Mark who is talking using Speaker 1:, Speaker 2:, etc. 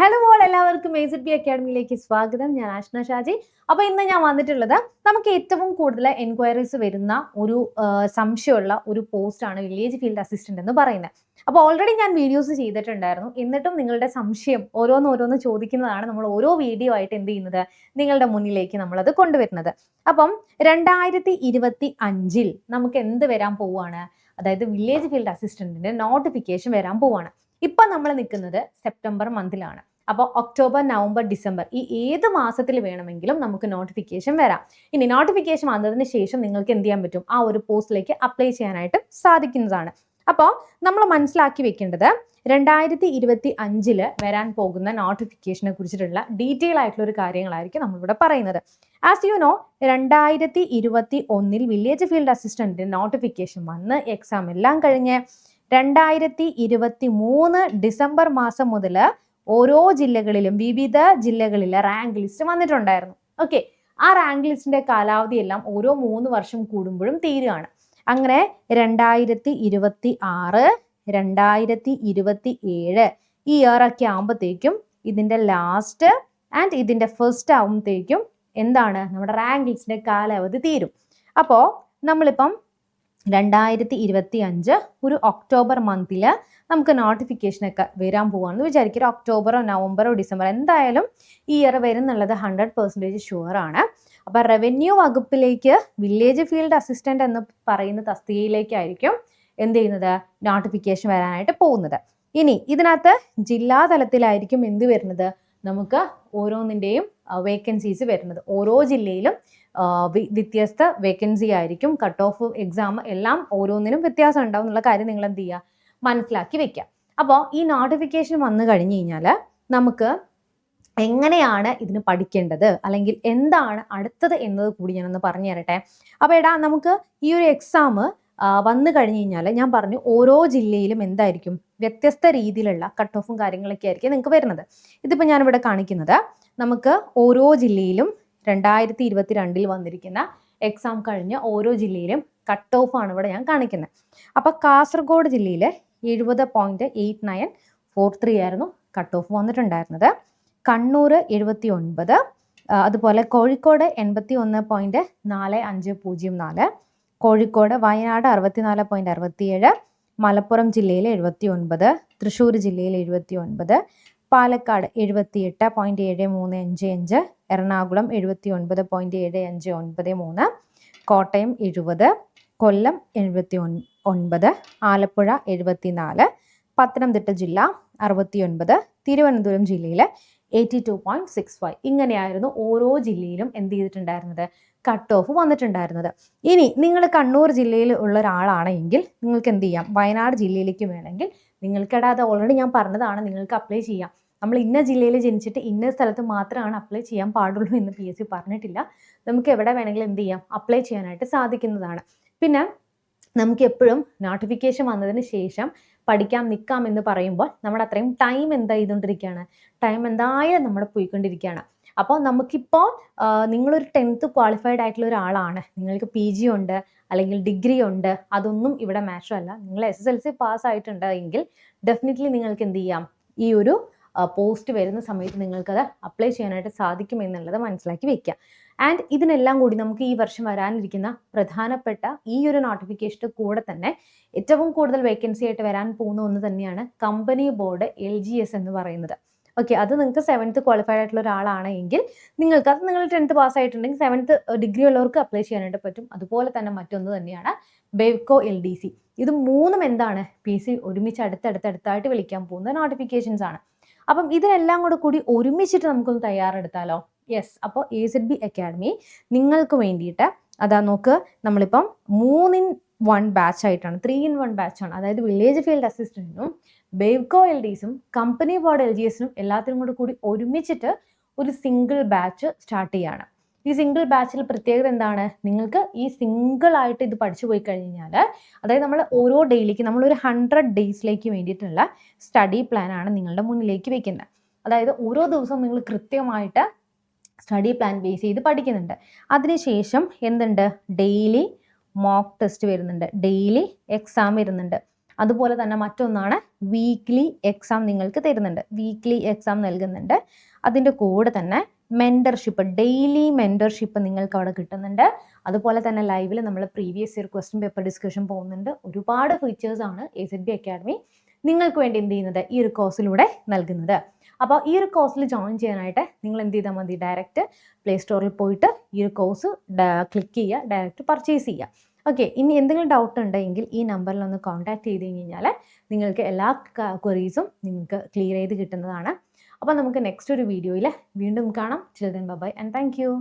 Speaker 1: Hello all, എല്ലാവർക്കും AZB അക്കാഡമിയിലേക്ക് സ്വാഗതം. ഞാൻ ആഷ്ന ഷാജി. അപ്പോൾ ഇന്ന് ഞാൻ വന്നിട്ടുള്ളത് നമുക്ക് ഏറ്റവും കൂടുതൽ എൻക്വയറീസ് വരുന്ന ഒരു സംശയമുള്ള ഒരു പോസ്റ്റാണ് വില്ലേജ് ഫീൽഡ് അസിസ്റ്റന്റ് എന്ന് പറയുന്നത്. അപ്പോൾ ഓൾറെഡി ഞാൻ വീഡിയോസ് ചെയ്തിട്ടുണ്ടായിരുന്നു. എന്നിട്ടും നിങ്ങളുടെ സംശയം ഓരോന്ന് ചോദിക്കുന്നതാണ് നമ്മൾ ഓരോ വീഡിയോ ആയിട്ട് എന്ത് ചെയ്യുന്നത്, നിങ്ങളുടെ മുന്നിലേക്ക് നമ്മളത് കൊണ്ടുവരുന്നത്. അപ്പം 2025 നമുക്ക് എന്ത് വരാൻ പോവുകയാണ്, അതായത് വില്ലേജ് ഫീൽഡ് അസിസ്റ്റന്റിന്റെ നോട്ടിഫിക്കേഷൻ വരാൻ പോവുകയാണ്. ഇപ്പം നമ്മൾ നിൽക്കുന്നത് സെപ്റ്റംബർ മന്തിലാണ്. അപ്പോൾ ഒക്ടോബർ, നവംബർ, ഡിസംബർ ഈ ഏത് മാസത്തിൽ വേണമെങ്കിലും നമുക്ക് നോട്ടിഫിക്കേഷൻ വരാം. ഇനി നോട്ടിഫിക്കേഷൻ വന്നതിന് ശേഷം നിങ്ങൾക്ക് എന്ത് ചെയ്യാൻ പറ്റും, ആ ഒരു പോസ്റ്റിലേക്ക് അപ്ലൈ ചെയ്യാനായിട്ട് സാധിക്കുന്നതാണ്. അപ്പോൾ നമ്മൾ മനസ്സിലാക്കി വെക്കേണ്ടത് 2025 വരാൻ പോകുന്ന നോട്ടിഫിക്കേഷനെ കുറിച്ചിട്ടുള്ള ഡീറ്റെയിൽ ആയിട്ടുള്ള ഒരു കാര്യങ്ങളായിരിക്കും നമ്മളിവിടെ പറയുന്നത്. As you know, 2021 village field assistant notification വന്ന് എക്സാം എല്ലാം കഴിഞ്ഞ് 2023 ഡിസംബർ മാസം മുതൽ ഓരോ ജില്ലകളിലും വിവിധ ജില്ലകളിലെ റാങ്ക് ലിസ്റ്റ് വന്നിട്ടുണ്ടായിരുന്നു. ഓക്കെ, ആ റാങ്ക് ലിസ്റ്റിന്റെ കാലാവധി എല്ലാം ഓരോ 3 വർഷം കൂടുമ്പോഴും തീരുകയാണ്. അങ്ങനെ 2026, 2027 ഈ ഇയറൊക്കെ ആകുമ്പോഴത്തേക്കും ഇതിന്റെ ലാസ്റ്റ് ആൻഡ് ഇതിന്റെ ഫസ്റ്റ് ആകുമ്പോഴത്തേക്കും എന്താണ്, നമ്മുടെ റാങ്ക് ലിസ്റ്റിന്റെ കാലാവധി തീരും. അപ്പോൾ നമ്മളിപ്പം 2025 ഒരു ഒക്ടോബർ മന്തിൽ നമുക്ക് നോട്ടിഫിക്കേഷനൊക്കെ വരാൻ പോവാണെന്ന് വിചാരിക്കുക. ഒക്ടോബറോ നവംബറോ ഡിസംബറോ എന്തായാലും ഈ ഇയർ വരുന്നുള്ളത് 100% ഷുവർ ആണ്. അപ്പോൾ റവന്യൂ വകുപ്പിലേക്ക് വില്ലേജ് ഫീൽഡ് അസിസ്റ്റന്റ് എന്ന് പറയുന്ന തസ്തികയിലേക്കായിരിക്കും എന്ത് ചെയ്യുന്നത്, നോട്ടിഫിക്കേഷൻ വരാനായിട്ട് പോകുന്നത്. ഇനി ഇതിനകത്ത് ജില്ലാ തലത്തിലായിരിക്കും എന്ത് വരുന്നത്, നമുക്ക് ഓരോന്നിൻ്റെയും വേക്കൻസീസ് വരുന്നത്. ഓരോ ജില്ലയിലും വ്യത്യസ്ത വേക്കൻസി ആയിരിക്കും. കട്ട് ഓഫ് എക്സാം എല്ലാം ഓരോന്നിനും വ്യത്യാസം ഉണ്ടാവും എന്നുള്ള കാര്യം നിങ്ങൾ എന്ത് ചെയ്യുക, മനസ്സിലാക്കി വെക്കുക. അപ്പോൾ ഈ നോട്ടിഫിക്കേഷൻ വന്നു കഴിഞ്ഞു കഴിഞ്ഞാൽ നമുക്ക് എങ്ങനെയാണ് ഇതിന് പഠിക്കേണ്ടത്, അല്ലെങ്കിൽ എന്താണ് അടുത്തത് എന്നത് കൂടി ഞാനൊന്ന് പറഞ്ഞു തരട്ടെ. അപ്പോൾ എടാ, നമുക്ക് ഈ ഒരു എക്സാം വന്നു കഴിഞ്ഞു കഴിഞ്ഞാൽ ഞാൻ പറഞ്ഞു ഓരോ ജില്ലയിലും എന്തായിരിക്കും, വ്യത്യസ്ത രീതിയിലുള്ള കട്ട് ഓഫും കാര്യങ്ങളൊക്കെ ആയിരിക്കും നിങ്ങൾക്ക് വരുന്നത്. ഇതിപ്പോൾ ഞാനിവിടെ കാണിക്കുന്നത് നമുക്ക് ഓരോ ജില്ലയിലും 2022 വന്നിരിക്കുന്ന എക്സാം കഴിഞ്ഞ് ഓരോ ജില്ലയിലും കട്ട് ഓഫ് ആണ് ഇവിടെ ഞാൻ കാണിക്കുന്നത്. അപ്പോൾ കാസർഗോഡ് ജില്ലയിൽ 70.8943 ആയിരുന്നു കട്ട് ഓഫ് വന്നിട്ടുണ്ടായിരുന്നത്. കണ്ണൂർ 79, അതുപോലെ കോഴിക്കോട് 81.4504, കോഴിക്കോട്, വയനാട് 64.67, മലപ്പുറം ജില്ലയിൽ 79, തൃശ്ശൂർ ജില്ലയിൽ 79, പാലക്കാട് 78.7355, എറണാകുളം 79.7593, കോട്ടയം 70, കൊല്ലം 79, ആലപ്പുഴ 74, പത്തനംതിട്ട ജില്ല 69, തിരുവനന്തപുരം ജില്ലയിൽ 82.65. ഇങ്ങനെയായിരുന്നു ഓരോ ജില്ലയിലും എന്ത് ചെയ്തിട്ടുണ്ടായിരുന്നത്, കട്ട് ഓഫ് വന്നിട്ടുണ്ടായിരുന്നത്. ഇനി നിങ്ങൾ കണ്ണൂർ ജില്ലയിൽ ഉള്ള ഒരാളാണെങ്കിൽ നിങ്ങൾക്ക് എന്ത് ചെയ്യാം, വയനാട് ജില്ലയിലേക്ക് വേണമെങ്കിൽ നിങ്ങൾക്കിടെ അത് ഓൾറെഡി ഞാൻ പറഞ്ഞതാണ്, നിങ്ങൾക്ക് അപ്ലൈ ചെയ്യാം. നമ്മൾ ഇന്ന ജില്ലയിൽ ജനിച്ചിട്ട് ഇന്ന സ്ഥലത്ത് മാത്രമാണ് അപ്ലൈ ചെയ്യാൻ പാടുള്ളൂ എന്ന് PSC പറഞ്ഞിട്ടില്ല. നമുക്ക് എവിടെ വേണമെങ്കിലും എന്ത് ചെയ്യാം, അപ്ലൈ ചെയ്യാനായിട്ട് സാധിക്കുന്നതാണ്. പിന്നെ നമുക്ക് എപ്പോഴും നോട്ടിഫിക്കേഷൻ വന്നതിന് ശേഷം പഠിക്കാം നിൽക്കാം എന്ന് പറയുമ്പോൾ നമ്മുടെ അത്രയും ടൈം എന്താ ചെയ്തുകൊണ്ടിരിക്കുകയാണ്, ടൈം എന്തായാലും നമ്മുടെ പോയിക്കൊണ്ടിരിക്കുകയാണ്. അപ്പോൾ നമുക്കിപ്പോൾ നിങ്ങളൊരു 10th ക്വാളിഫൈഡ് ആയിട്ടുള്ള ഒരാളാണ്, നിങ്ങൾക്ക് PG ഉണ്ട് അല്ലെങ്കിൽ ഡിഗ്രി ഉണ്ട്, അതൊന്നും ഇവിടെ മാറ്റർ അല്ല. നിങ്ങൾ SSLC പാസ് ആയിട്ടുണ്ട് എങ്കിൽ ഡെഫിനറ്റ്ലി നിങ്ങൾക്ക് എന്ത് ചെയ്യാം, ഈ ഒരു പോസ്റ്റ് വരുന്ന സമയത്ത് നിങ്ങൾക്കത് അപ്ലൈ ചെയ്യാനായിട്ട് സാധിക്കും എന്നുള്ളത് മനസ്സിലാക്കി വെക്കുക. ആൻഡ് ഇതിനെല്ലാം കൂടി നമുക്ക് ഈ വർഷം വരാനിരിക്കുന്ന പ്രധാനപ്പെട്ട ഈ ഒരു നോട്ടിഫിക്കേഷൻ്റെ കൂടെ തന്നെ ഏറ്റവും കൂടുതൽ വേക്കൻസി ആയിട്ട് വരാൻ പോകുന്ന ഒന്ന് തന്നെയാണ് കമ്പനി ബോർഡ് LGS എന്ന് പറയുന്നത്. ഓക്കെ, അത് നിങ്ങൾക്ക് 7th ക്വാളിഫൈഡ് ആയിട്ടുള്ള ഒരാളാണെങ്കിൽ നിങ്ങൾക്ക് അത്, നിങ്ങൾ 10th പാസ് ആയിട്ടുണ്ടെങ്കിൽ 7th ഡിഗ്രി ഉള്ളവർക്ക് അപ്ലൈ ചെയ്യാനായിട്ട് പറ്റും. അതുപോലെ തന്നെ മറ്റൊന്ന് തന്നെയാണ് ബെവ്കോ LDC. ഇത് മൂന്നും എന്താണ്, PSC ഒരുമിച്ച് അടുത്തടുത്തായിട്ട് വിളിക്കാൻ പോകുന്ന നോട്ടിഫിക്കേഷൻസ് ആണ്. അപ്പം ഇതിനെല്ലാം കൂടി ഒരുമിച്ചിട്ട് നമുക്കൊന്ന് തയ്യാറെടുത്താലോ? യെസ്. അപ്പോൾ AZB അക്കാഡമി നിങ്ങൾക്ക് വേണ്ടിയിട്ട് അതാ നോക്ക്, നമ്മളിപ്പം 3-in-1 ബാച്ച് ആയിട്ടാണ്, 3-in-1 ബാച്ചാണ്. അതായത് വില്ലേജ് ഫീൽഡ് അസിസ്റ്റന്റിനും ബെവ്കോ LDSനും കമ്പനി ബോർഡ് LGSനും എല്ലാത്തിനും കൂടി ഒരുമിച്ചിട്ട് ഒരു സിംഗിൾ ബാച്ച് സ്റ്റാർട്ട് ചെയ്യാണ്. ഈ സിംഗിൾ ബാച്ചിൽ പ്രത്യേകത എന്താണ്, നിങ്ങൾക്ക് ഈ സിംഗിൾ ആയിട്ട് ഇത് പഠിച്ചു പോയി കഴിഞ്ഞാൽ, അതായത് നമ്മൾ ഓരോ ഡേയിലേക്ക് നമ്മളൊരു 100 ഡേയ്സിലേക്ക് വേണ്ടിയിട്ടുള്ള സ്റ്റഡി പ്ലാനാണ് നിങ്ങളുടെ മുന്നിലേക്ക് വെക്കുന്നത്. അതായത് ഓരോ ദിവസവും നിങ്ങൾ കൃത്യമായിട്ട് സ്റ്റഡി പ്ലാൻ ബേസ് ചെയ്ത് പഠിക്കുന്നുണ്ട്. അതിനുശേഷം എന്തുണ്ട്, ഡെയിലി മോക്ക് ടെസ്റ്റ് വരുന്നുണ്ട്, ഡെയിലി എക്സാം വരുന്നുണ്ട്. അതുപോലെ തന്നെ മറ്റൊന്നാണ് വീക്ക്ലി എക്സാം നിങ്ങൾക്ക് തരുന്നുണ്ട്, വീക്ക്ലി എക്സാം നൽകുന്നുണ്ട്. അതിൻ്റെ കൂടെ തന്നെ മെൻറ്റർഷിപ്പ്, ഡെയിലി മെൻറ്റർഷിപ്പ് നിങ്ങൾക്ക് അവിടെ കിട്ടുന്നുണ്ട്. അതുപോലെ തന്നെ ലൈവിൽ നമ്മൾ previous year question paper discussion പോകുന്നുണ്ട്. ഒരുപാട് ഫീച്ചേഴ്സാണ് AZB അക്കാഡമി നിങ്ങൾക്ക് വേണ്ടി എന്ത് ചെയ്യുന്നത്, ഈ ഒരു കോഴ്സിലൂടെ നൽകുന്നത്. അപ്പോൾ ഈ ഒരു കോഴ്സിൽ ജോയിൻ ചെയ്യാനായിട്ട് നിങ്ങൾ എന്ത് ചെയ്താൽ മതി, ഡയറക്റ്റ് പ്ലേ സ്റ്റോറിൽ പോയിട്ട് ഈ ഒരു കോഴ്സ് ക്ലിക്ക് ചെയ്യുക, ഡയറക്റ്റ് പർച്ചേസ് ചെയ്യുക. ഓക്കെ, ഇനി എന്തെങ്കിലും ഡൗട്ട് ഉണ്ടെങ്കിൽ ഈ നമ്പറിൽ ഒന്ന് കോൺടാക്ട് ചെയ്ത് കഴിഞ്ഞാൽ നിങ്ങൾക്ക് എല്ലാ ക്വറീസും നിങ്ങൾക്ക് ക്ലിയർ ചെയ്ത് കിട്ടുന്നതാണ്. അപ്പോൾ നമുക്ക് നെക്സ്റ്റ് ഒരു വീഡിയോയിൽ വീണ്ടും കാണാം. Children bye and thank U.